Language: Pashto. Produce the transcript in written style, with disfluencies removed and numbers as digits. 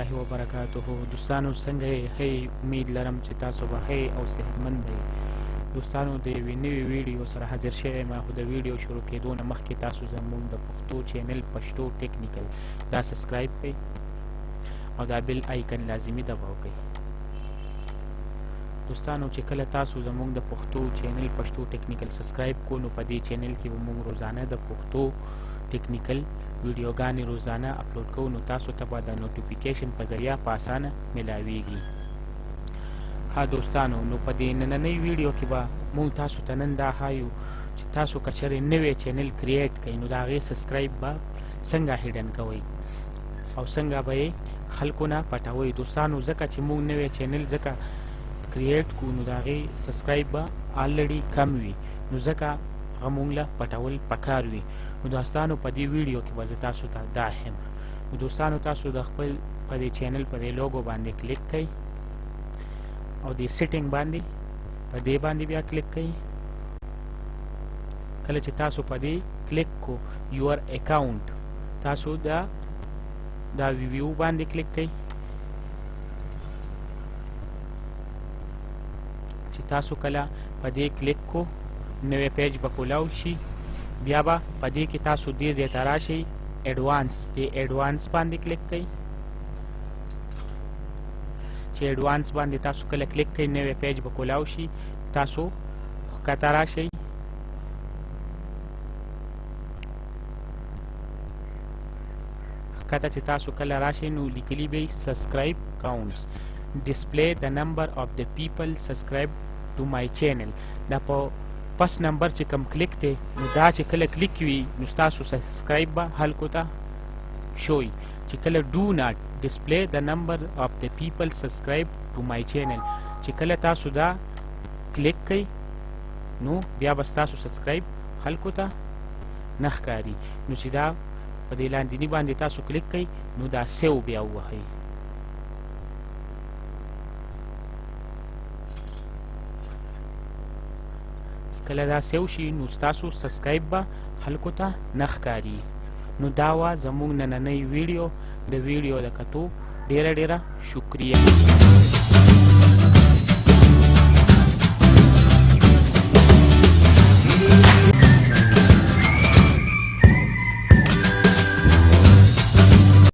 الله وبرکاته. دوستانو څنګه یې؟ امید لرم چې تاسو به ښه او صحتمند یې. دوستانو د یوې نوې ویډیو سره حاضر شوی یم. خو د ویډیو شروع کېدو نه مخکې تاسو زموږ د پښتو چینل پښتو ټیکنیکل دا سبسکرایب کړئ او دا بیل آیکن لازمي دباو کړئ. دوستانو چې کله تاسو زموږ د پښتو چینل پښتو ټیکنیکل سبسکرایب کو نو په دې چینل کې به موږ روزانه د پښتو ټیکنیکل ویډیوګانې روزانه اپلوډ کوو، نو تاسو ته به د نوټیفیکیشن په ذریعه په اسانه ملاویږي. ها دوستانو، نو په دې نننۍ ویډیو کې به موږ تاسو ته نن دا ښایو چې تاسو که چېرې نوی چینل کریټ کړئ نو د هغې سبسکرایب به څنګه هیډن کوئ او څنګه به یې خلکو نه پټوئ. دوستانو ځکه چې موږ نوی چینل ځکه کریټ کړو نو د هغې سبسکرایب به آلریډي کم وي، نو ځکه هغه موږ له پټول پکار وي. نو دوستانو په دې ویډیو کې به زه تاسو ته دا ښیم. نو دوستانو تاسو د خپل په دې چینل په دې لوګو باندې کلیک کړئ او دې سیټینګ باندې په دې باندې بیا کلیک کړئ. کله چې تاسو په دې کلیک کو یور اکاونټ تاسو دا ویو باندې کلیک کړئ. چې تاسو کله په دې کلیک کو نوې پیج به کولاو شي، بیا به په دې کې تاسو دې ځای ته راشئ ایډوانس، دې ایډوانس باندې کلیک کړئ. چې ایډوانس باندې تاسو کله کلیک کړئ نوې پیج به کولاو شي، تاسو ښکته راشئ. ښکته چې تاسو کله راشئ نو لیکلي به سبسکرایب کاونټس ډسپلی د نمبر اف د پیپل سبسکرایب ټو مای چینل. دا په پس نمبر چې کم کلیک دی نو دا چې کله کلیک وي نو ستاسو سبسکرایب به خلکو ته شوي. چې کله ډو ناټ ډسپلی د نمبر اف د پیپل سبسکرایب ټو مای چینل، چې کله تاسو دا کلیک کوئ نو بیا به ستاسو سبسکرایب خلکو ته نه ښکاري. نو چې دا په دې لاندیني باندې تاسو کلیک کوئ نو دا سیو بیا ووهئ. کله دا سیو شي نو ستاسو سبسکرایب به خلکو ته نه ښکاري. نو دا وه زموږ نننۍ ویډیو. د ویډیو د کتو ډیره ډیره شکریه.